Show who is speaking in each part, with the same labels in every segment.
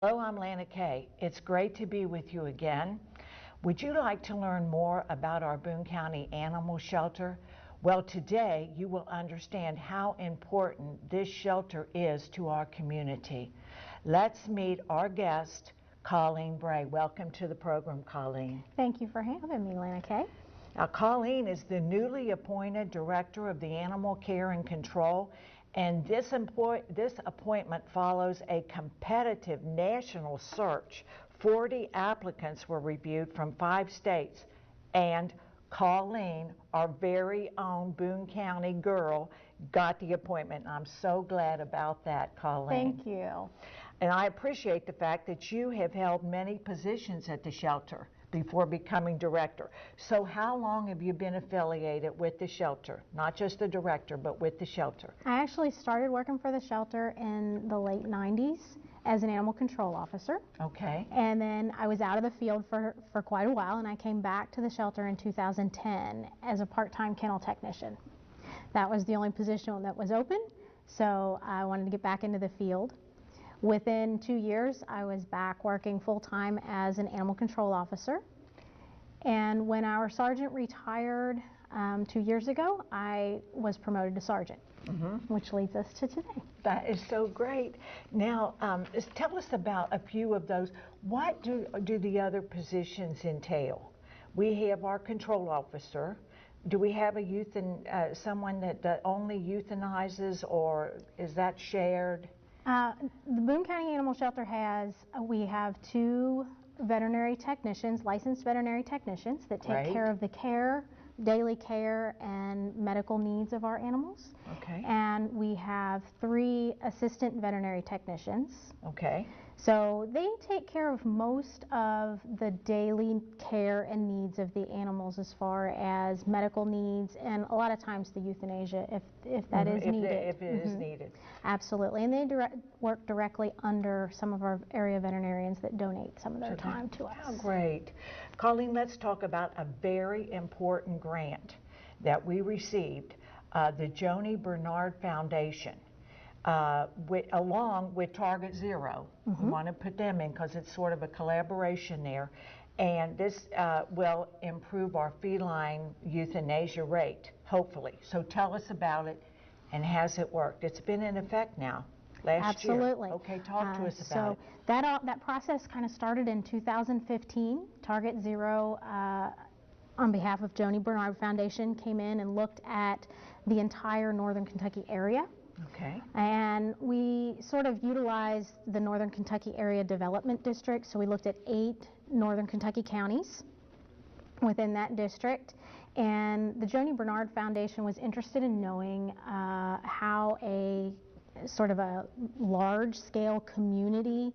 Speaker 1: Hello, I'm Lana Kay. It's great to be with you again. Would you like to learn more about our Boone County Animal Shelter? Well, today you will understand how important this shelter is to our community. Let's meet our guest, Colleen Bray. Welcome to the program, Colleen.
Speaker 2: Thank you for having me, Lana Kay.
Speaker 1: Now, Colleen is the newly appointed Director of the Animal Care and Control, and this appointment follows a competitive national search. 40 applicants were reviewed from 5 states, and Colleen, our very own Boone County girl, got the appointment. I'm so glad about that, Colleen.
Speaker 2: Thank you.
Speaker 1: And I appreciate the fact that you have held many positions at the shelter before becoming director. So how long have you been affiliated with the shelter? Not just the director, but with the shelter.
Speaker 2: I actually started working for the shelter in the late 90s as an animal control officer.
Speaker 1: Okay.
Speaker 2: And then I was out of the field for quite a while, and I came back to the shelter in 2010 as a part-time kennel technician. That was the only position that was open, so I wanted to get back into the field. Within 2 years, I was back working full-time as an animal control officer. And when our sergeant retired 2 years ago, I was promoted to sergeant, which leads us to today.
Speaker 1: That is so great. Now, tell us about a few of those. What do the other positions entail? We have our control officer. Do we have a someone that only euthanizes, or is that shared?
Speaker 2: The Boone County Animal Shelter we have 2 veterinary technicians, licensed veterinary technicians that take care of the daily care and medical needs of our animals.
Speaker 1: Okay.
Speaker 2: And we have 3 assistant veterinary technicians.
Speaker 1: Okay.
Speaker 2: So they take care of most of the daily care and needs of the animals as far as medical needs, and a lot of times the euthanasia if that is needed.
Speaker 1: If it is needed.
Speaker 2: Absolutely, and they work directly under some of our area veterinarians that donate some of their time to us.
Speaker 1: Oh, great. Colleen, let's talk about a very important grant that we received, the Joni Bernard Foundation. Along with Target Zero. We want to put them in because it's sort of a collaboration there. And this will improve our feline euthanasia rate, hopefully. So tell us about it, and has it worked? It's been in effect now, last year.
Speaker 2: Absolutely.
Speaker 1: Okay, talk to us about it.
Speaker 2: So that process kind of started in 2015. Target Zero, on behalf of Joni Bernard Foundation, came in and looked at the entire northern Kentucky area.
Speaker 1: Okay.
Speaker 2: And we sort of utilized the Northern Kentucky Area Development District, so we looked at 8 northern Kentucky counties within that district. And the Joni Bernard Foundation was interested in knowing how a sort of a large-scale community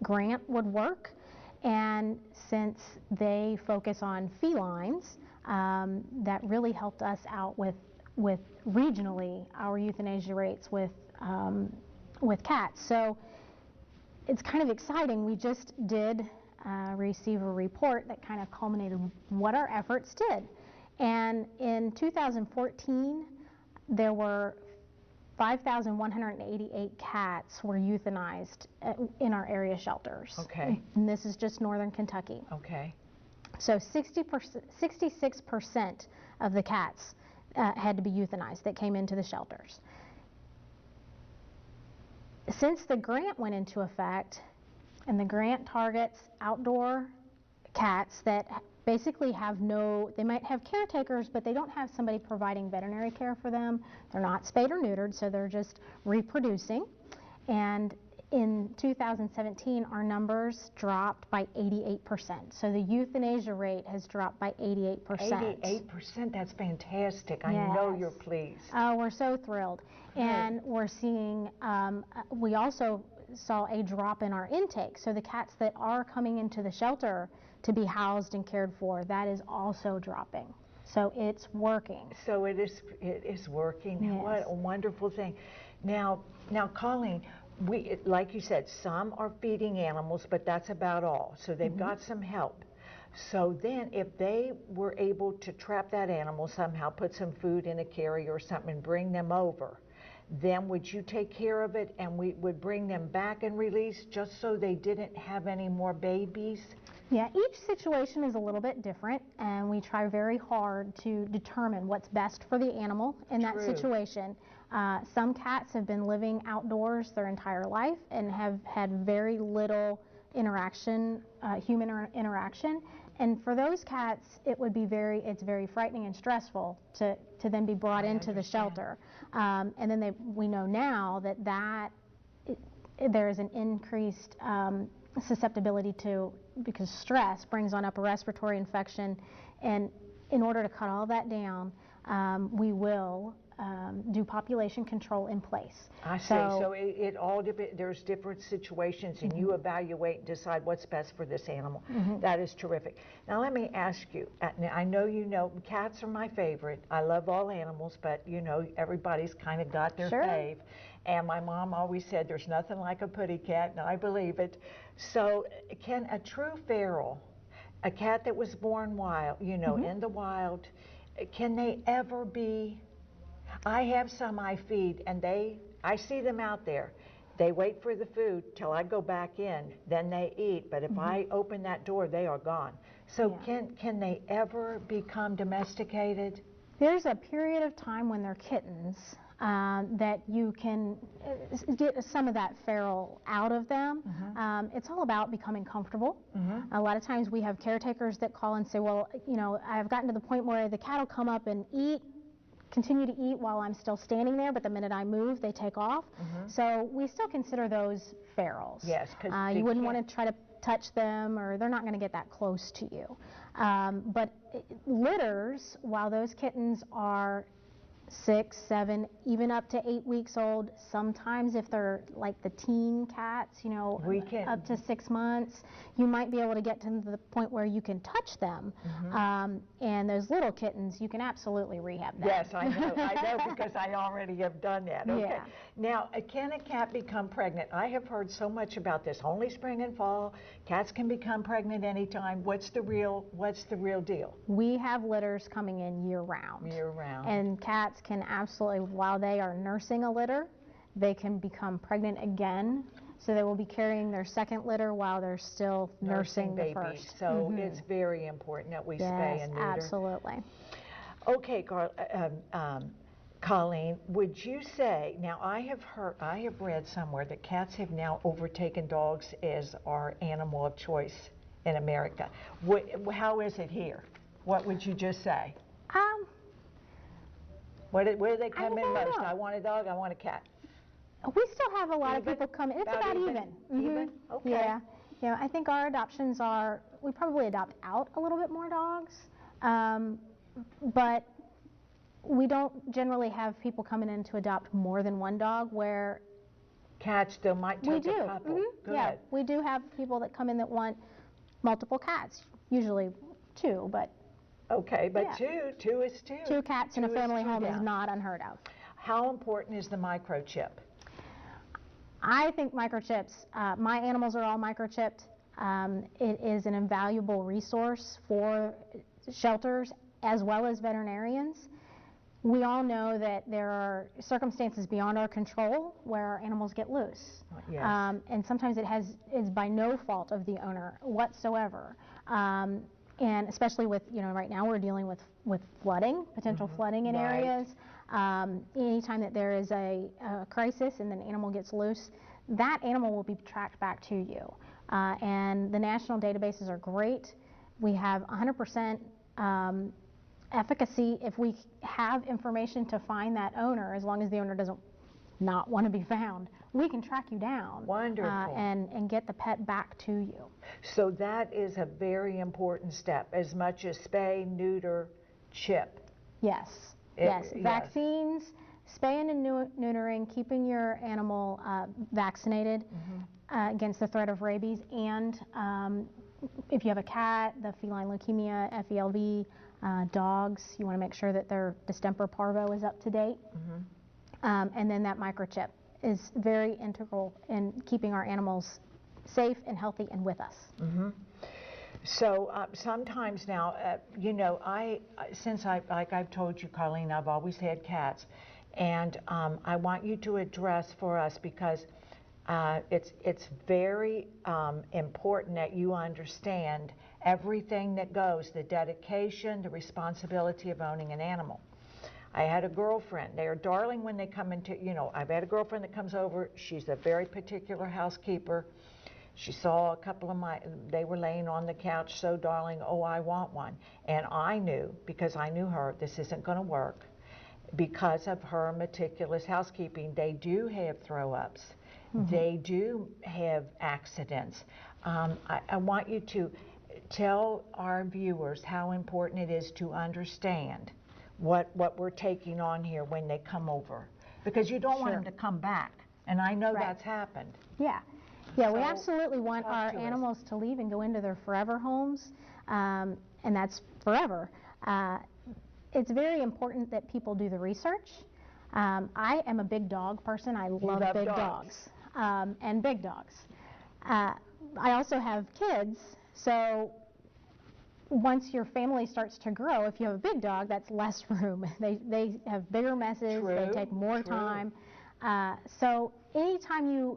Speaker 2: grant would work. And since they focus on felines, that really helped us out with regionally our euthanasia rates with cats. So it's kind of exciting. We just did receive a report that kind of culminated what our efforts did. And in 2014, there were 5,188 cats were euthanized in our area shelters.
Speaker 1: Okay.
Speaker 2: And this is just northern Kentucky.
Speaker 1: Okay.
Speaker 2: So 66% of the cats had to be euthanized that came into the shelters. Since the grant went into effect, and the grant targets outdoor cats that basically they might have caretakers, but they don't have somebody providing veterinary care for them. They're not spayed or neutered, so they're just reproducing. And in 2017, our numbers dropped by 88%. So the euthanasia rate has dropped by 88%.
Speaker 1: 88%, that's fantastic.
Speaker 2: Yes.
Speaker 1: I know you're pleased.
Speaker 2: Oh, we're so thrilled. And we're seeing, we also saw a drop in our intake. So the cats that are coming into the shelter to be housed and cared for, that is also dropping. So it's working.
Speaker 1: So it is working.
Speaker 2: Yes.
Speaker 1: What a wonderful thing. Now, Colleen, like you said, some are feeding animals, but that's about all. So they've got some help. So then if they were able to trap that animal somehow, put some food in a carrier or something and bring them over, then would you take care of it and we would bring them back and release just so they didn't have any more babies?
Speaker 2: Yeah, each situation is a little bit different, and we try very hard to determine what's best for the animal in that situation. Some cats have been living outdoors their entire life and have had very little interaction, human interaction. And for those cats, it would be it's very frightening and stressful to then be brought into the shelter. And then we know now that there is an increased susceptibility because stress brings on upper respiratory infection, and in order to cut all that down, we will do population control in place.
Speaker 1: I see. So it all there's different situations, and you evaluate and decide what's best for this animal. That is terrific. Now let me ask you. I know you know cats are my favorite. I love all animals, but you know everybody's kind of got their fave. And my mom always said there's nothing like a putty cat, and I believe it. So can a true feral, a cat that was born wild, you know, in the wild, can they ever be? I have some I feed, and I see them out there. They wait for the food till I go back in, then they eat. But if I open that door, they are gone. So can they ever become domesticated?
Speaker 2: There's a period of time when they're kittens that you can get some of that feral out of them. It's all about becoming comfortable. A lot of times we have caretakers that call and say, well, you know, I've gotten to the point where the cat will come up and continue to eat while I'm still standing there, but the minute I move, they take off. So we still consider those ferals.
Speaker 1: Yes, because
Speaker 2: you wouldn't want to try to touch them, or they're not going to get that close to you. But litters, while those kittens are 6, 7, even up to 8 weeks old, sometimes if they're like the teen cats, you know, up to 6 months, you might be able to get to the point where you can touch them. And those little kittens, you can absolutely rehab them.
Speaker 1: Yes, I know because I already have done that. Okay. Now, can a cat become pregnant? I have heard so much about this. Only spring and fall. Cats can become pregnant anytime. What's the real deal?
Speaker 2: We have litters coming in year round.
Speaker 1: Year round.
Speaker 2: And cats can absolutely, while they are nursing a litter, they can become pregnant again. So they will be carrying their second litter while they're still nursing the first.
Speaker 1: So it's very important that we spay and neuter.
Speaker 2: Absolutely.
Speaker 1: Okay, Colleen, would you say, now I have read somewhere that cats have now overtaken dogs as our animal of choice in America. How is it here? What would you just say? Where do they come in most? I want a dog, I want a cat.
Speaker 2: We still have a lot of people come in. It's about even.
Speaker 1: Even? Okay.
Speaker 2: Yeah. You know, I think our adoptions we probably adopt out a little bit more dogs, but we don't generally have people coming in to adopt more than one dog, where
Speaker 1: cats still might take a couple.
Speaker 2: Yeah, we do have people that come in that want multiple cats, usually 2, but
Speaker 1: okay, but two is 2.
Speaker 2: 2 cats in a family home is not unheard of.
Speaker 1: How important is the microchip?
Speaker 2: I think microchips, my animals are all microchipped. It is an invaluable resource for shelters as well as veterinarians. We all know that there are circumstances beyond our control where our animals get loose.
Speaker 1: Yes.
Speaker 2: And sometimes is by no fault of the owner whatsoever. And especially with, you know, right now we're dealing with flooding, potential flooding in areas. Anytime that there is a crisis and an animal gets loose, that animal will be tracked back to you. And the national databases are great. We have 100% efficacy if we have information to find that owner, as long as the owner doesn't not want to be found. We can track you down.
Speaker 1: Wonderful.
Speaker 2: And get the pet back to you.
Speaker 1: So that is a very important step, as much as spay, neuter, chip.
Speaker 2: Yes. Vaccines, spaying and neutering, keeping your animal vaccinated against the threat of rabies, and if you have a cat, the feline leukemia, FELV, dogs, you want to make sure that their distemper parvo is up to date. And then that microchip is very integral in keeping our animals safe and healthy and with us.
Speaker 1: So sometimes now, you know, since like I've told you, Colleen, I've always had cats, And I want you to address for us, because it's very important that you understand everything that goes, the dedication, the responsibility of owning an animal. I had a girlfriend. They are darling when they come into, I've had a girlfriend that comes over. She's a very particular housekeeper. She saw a couple of they were laying on the couch, so darling, oh, I want one. And I knew, because I knew her, this isn't going to work. Because of her meticulous housekeeping, they do have throw-ups. They do have accidents. I want you to tell our viewers how important it is to understand what we're taking on here when they come over, because you don't want them to come back, and I know that's happened.
Speaker 2: Yeah, we absolutely want our animals to leave and go into their forever homes, and that's forever. It's very important that people do the research. I am a big dog person. I love big dogs and big dogs. I also have kids, so once your family starts to grow, if you have a big dog, that's less room. They have bigger messes, they take more time. So anytime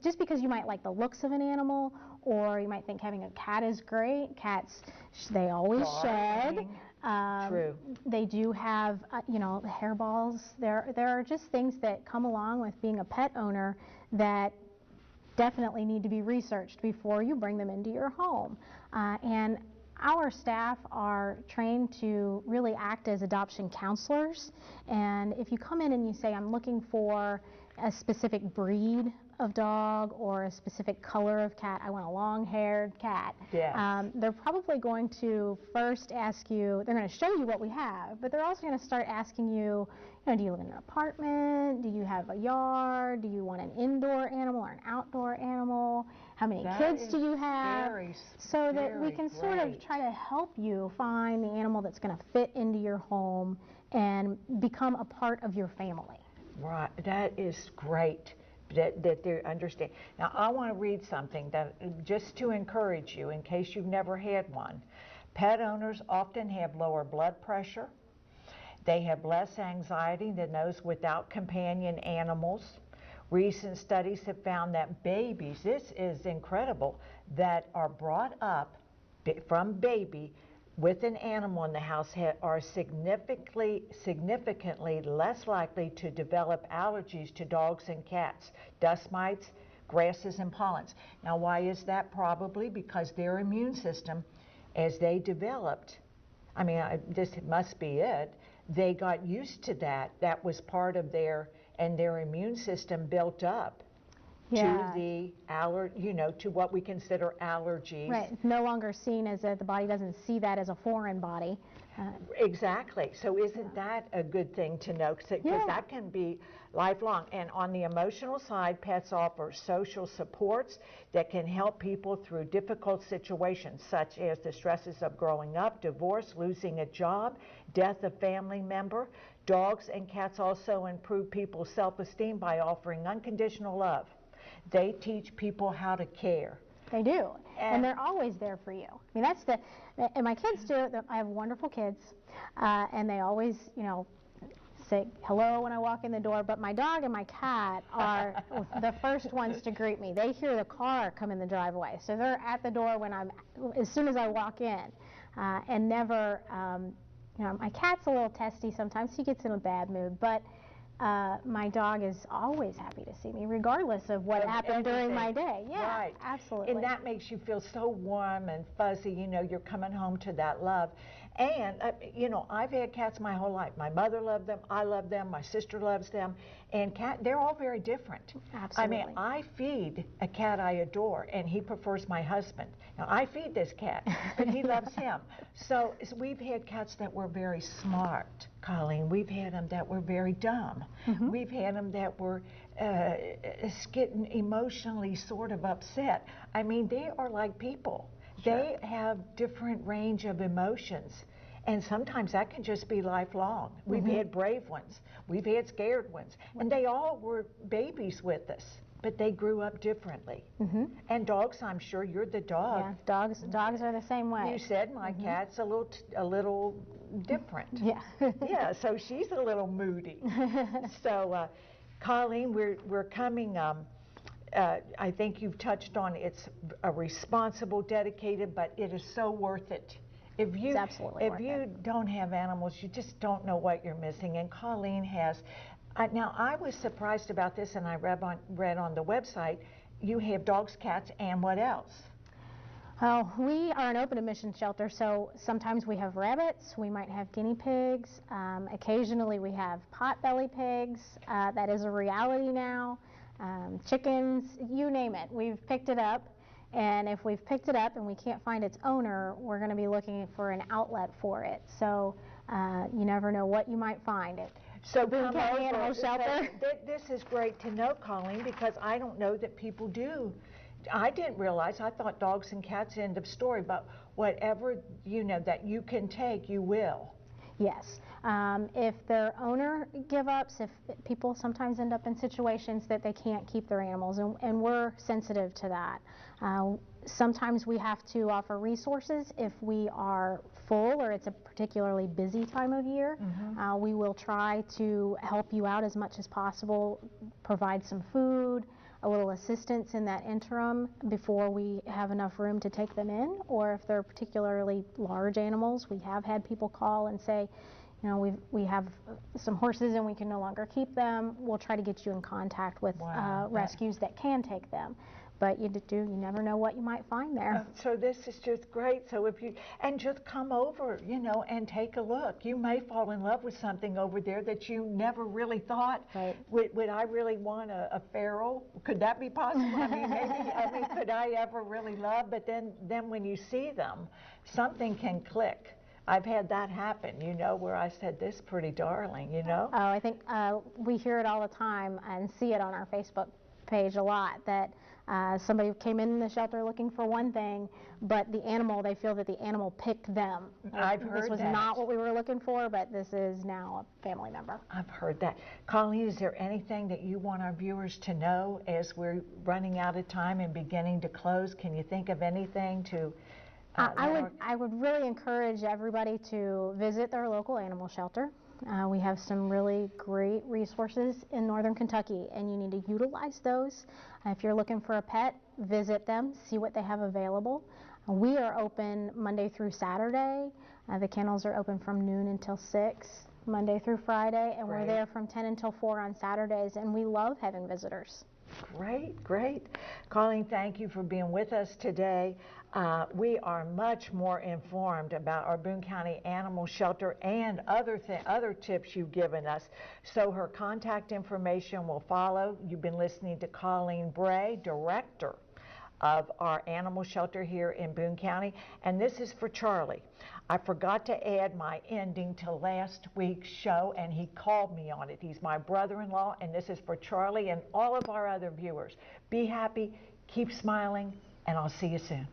Speaker 2: just because you might like the looks of an animal, or you might think having a cat is great, cats, they always shed. They do have, hairballs. There are just things that come along with being a pet owner that definitely need to be researched before you bring them into your home. And our staff are trained to really act as adoption counselors, and if you come in and you say, I'm looking for a specific breed of dog or a specific color of cat, I want a long-haired cat, they're probably going to first ask you, they're going to show you what we have, but they're also going to start asking you, do you live in an apartment? Do you have a yard? Do you want an indoor animal or an outdoor animal? How many kids do you have? So that we can sort of try to help you find the animal that's going to fit into your home and become a part of your family.
Speaker 1: Right, that is great that they understand. Now I want to read something that just to encourage you in case you've never had one. Pet owners often have lower blood pressure. They have less anxiety than those without companion animals. Recent studies have found that babies, this is incredible, that are brought up from baby with an animal in the house are significantly less likely to develop allergies to dogs and cats, dust mites, grasses, and pollens. Now, why is that? Probably because their immune system, as they developed, this must be it, they got used to that. That was part of their immune system built up to the to what we consider allergies.
Speaker 2: Right, no longer seen as the body doesn't see that as a foreign body.
Speaker 1: Exactly. So isn't that a good thing to know? Because that can be lifelong. And on the emotional side, pets offer social supports that can help people through difficult situations, such as the stresses of growing up, divorce, losing a job, death of family member. Dogs and cats also improve people's self-esteem by offering unconditional love. They teach people how to care.
Speaker 2: They do, and they're always there for you. And my kids do. I have wonderful kids, and they always, say hello when I walk in the door, but my dog and my cat are the first ones to greet me. They hear the car come in the driveway, so they're at the door as soon as I walk in, and never, my cat's a little testy sometimes. He gets in a bad mood, but my dog is always happy to see me, regardless of what happened during my day. Yeah,
Speaker 1: right.
Speaker 2: Absolutely.
Speaker 1: And that makes you feel so warm and fuzzy, you're coming home to that love. And, I've had cats my whole life. My mother loved them, I love them, my sister loves them, and they're all very different.
Speaker 2: Absolutely.
Speaker 1: I feed a cat I adore, and he prefers my husband. Now, I feed this cat, but he loves him. So we've had cats that were very smart, Colleen. We've had them that were very dumb. We've had them that were getting emotionally sort of upset. They are like people. They have different range of emotions, and sometimes that can just be lifelong. We've had brave ones, we've had scared ones, and they all were babies with us. but they grew up differently. And dogs, I'm sure you're the dog.
Speaker 2: Yeah, dogs are the same way.
Speaker 1: You said my cat's a little different.
Speaker 2: Yeah.
Speaker 1: Yeah, so she's a little moody. So, Colleen, we're coming. I think you've touched on it's a responsible, dedicated, but it is so worth it. If you don't have animals, you just don't know what you're missing. And Colleen has. Now, I was surprised about this, and I read on the website, you have dogs, cats, and what else?
Speaker 2: Oh, we are an open admission shelter, so sometimes we have rabbits, we might have guinea pigs, occasionally we have potbelly pigs, that is a reality now, chickens, you name it, we've picked it up, and if we've picked it up and we can't find its owner, we're going to be looking for an outlet for it, so you never know what you might find.
Speaker 1: So
Speaker 2: Boone County Animal Shelter.
Speaker 1: This is great to know, Colleen, because I don't know that people do. I didn't realize. I thought dogs and cats, end of story. But whatever that you can take, you will.
Speaker 2: Yes. If their owner give ups, if people sometimes end up in situations that they can't keep their animals, and we're sensitive to that. Sometimes we have to offer resources if we are full or it's a particularly busy time of year. We will try to help you out as much as possible, provide some food, a little assistance in that interim before we have enough room to take them in, or if they're particularly large animals, we have had people call and say, we have some horses and we can no longer keep them. We'll try to get you in contact with rescues that can take them. But you never know what you might find there.
Speaker 1: So this is just great. So just come over, and take a look. You may fall in love with something over there that you never really thought.
Speaker 2: Right.
Speaker 1: Would I really want a feral? Could that be possible? Maybe, could I ever really love? But then when you see them, something can click. I've had that happen, where I said, this pretty darling,
Speaker 2: Oh, I think we hear it all the time and see it on our Facebook page a lot, that somebody came in the shelter looking for one thing, but they feel that the animal picked them.
Speaker 1: I've heard that.
Speaker 2: This was not what we were looking for, but this is now a family member.
Speaker 1: I've heard that. Colleen, is there anything that you want our viewers to know as we're running out of time and beginning to close? Can you think of anything to...
Speaker 2: I would really encourage everybody to visit their local animal shelter. We have some really great resources in Northern Kentucky, and you need to utilize those. If you're looking for a pet, visit them, see what they have available. We are open Monday through Saturday. The kennels are open from noon until 6, Monday through Friday, and we're there from 10 until 4 on Saturdays, and we love having visitors.
Speaker 1: Great, great. Colleen, thank you for being with us today. We are much more informed about our Boone County Animal Shelter and other tips you've given us. So her contact information will follow. You've been listening to Colleen Bray, Director of our animal shelter here in Boone County. And this is for Charlie. I forgot to add my ending to last week's show, and he called me on it. He's my brother-in-law, and this is for Charlie and all of our other viewers. Be happy, keep smiling, and I'll see you soon.